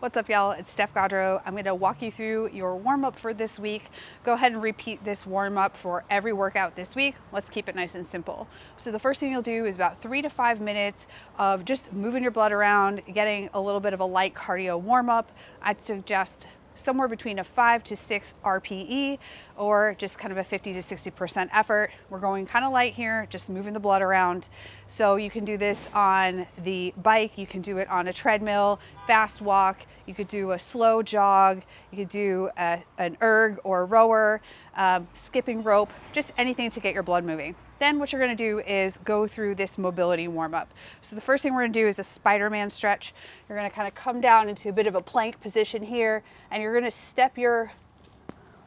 What's up, y'all? It's Steph. I'm going to walk you through your warm-up for this week. Go ahead and repeat this warm-up for every workout this week. Let's keep it nice and simple. So the first thing you'll do is about 3 to 5 minutes of just moving your blood around, getting a little bit of a light cardio warm-up. I'd suggest somewhere between a 5 to 6 RPE or just kind of a 50 to 60% effort. We're going kind of light here, just moving the blood around. So you can do this on the bike, you can do it on a treadmill, fast walk, you could do a slow jog, you could do an erg or a rower, skipping rope, just anything to get your blood moving. Then what you're going to do is go through this mobility warm up. So the first thing we're going to do is a Spider-Man stretch. You're going to kind of come down into a bit of a plank position here, and you're going to step your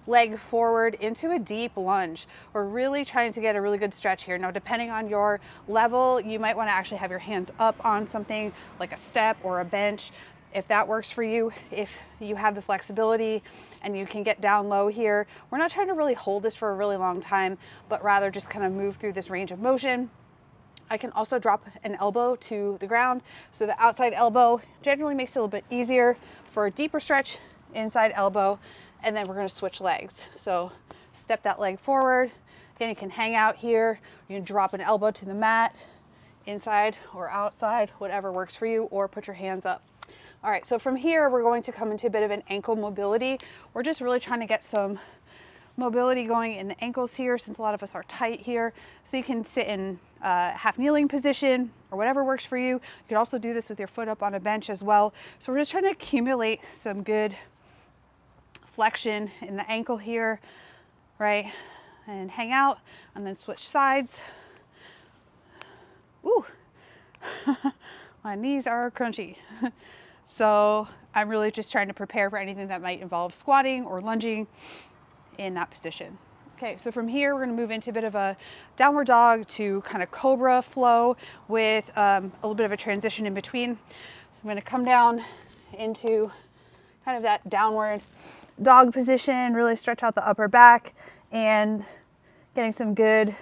leg forward into a deep lunge. We're really trying to get a really good stretch here. Now, depending on your level, you might want to actually have your hands up on something like a step or a bench. If that works for you, if you have the flexibility and you can get down low here, we're not trying to really hold this for a really long time, but rather just kind of move through this range of motion. I can also drop an elbow to the ground. So the outside elbow generally makes it a little bit easier for a deeper stretch, inside elbow, and then we're going to switch legs. So step that leg forward. Again, you can hang out here. You can drop an elbow to the mat, inside or outside, whatever works for you, or put your hands up. All right, so from here, we're going to come into a bit of an ankle mobility. We're just really trying to get some mobility going in the ankles here, since a lot of us are tight here. So you can sit in half kneeling position or whatever works for you. You could also do this with your foot up on a bench as well. So we're just trying to accumulate some good flexion in the ankle here, right? And hang out and then switch sides. Ooh, my knees are crunchy. So I'm really just trying to prepare for anything that might involve squatting or lunging in that position. Okay, so from here, we're gonna move into a bit of a downward dog to kind of cobra flow with a little bit of a transition in between. So I'm gonna come down into kind of that downward dog position, really stretch out the upper back and getting some good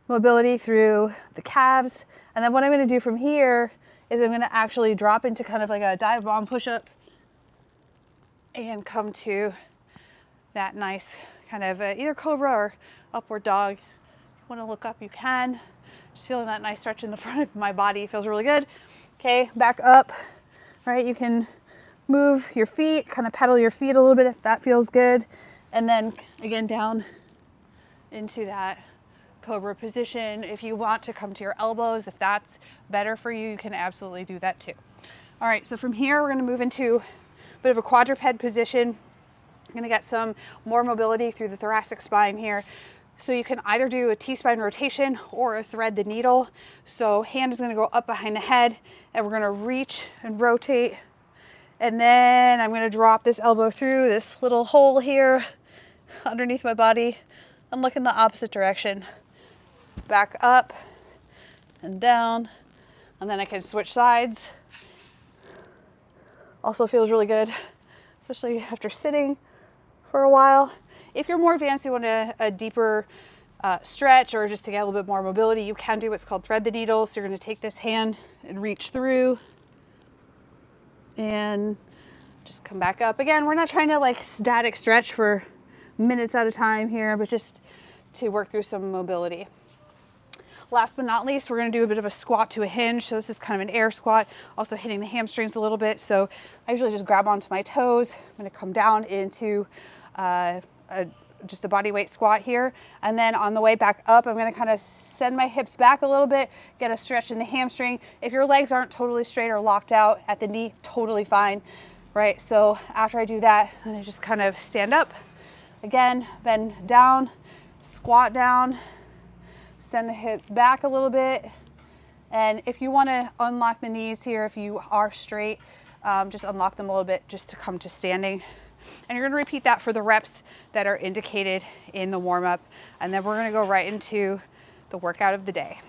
mobility through the calves. And then what I'm gonna do from here is I'm gonna actually drop into kind of like a dive bomb push-up and come to that nice kind of either cobra or upward dog. If you wanna look up, you can. Just feeling that nice stretch in the front of my body, feels really good. Okay, back up, right? You can move your feet, kind of pedal your feet a little bit if that feels good. And then again, down into that cobra position. If you want to come to your elbows, if that's better for you, you can absolutely do that too. All right, so from here, we're gonna move into a bit of a quadruped position. I'm gonna get some more mobility through the thoracic spine here. So you can either do a T-spine rotation or a thread the needle. So hand is gonna go up behind the head and we're gonna reach and rotate. And then I'm gonna drop this elbow through this little hole here underneath my body and look in the opposite direction. Back up and down, and then I can switch sides. Also feels really good, especially after sitting for a while. If you're more advanced, you want a deeper stretch or just to get a little bit more mobility, you can do what's called thread the needle. So you're gonna take this hand and reach through and just come back up. Again, we're not trying to like static stretch for minutes at a time here, but just to work through some mobility. Last but not least, we're gonna do a bit of a squat to a hinge. So this is kind of an air squat, also hitting the hamstrings a little bit. So I usually just grab onto my toes. I'm gonna come down into just a body weight squat here. And then on the way back up, I'm gonna kind of send my hips back a little bit, get a stretch in the hamstring. If your legs aren't totally straight or locked out at the knee, totally fine, right? So after I do that, then I just kind of stand up. Again, bend down, squat down, send the hips back a little bit. And if you want to unlock the knees here, if you are straight, just unlock them a little bit just to come to standing. And you're going to repeat that for the reps that are indicated in the warm-up. And then we're going to go right into the workout of the day.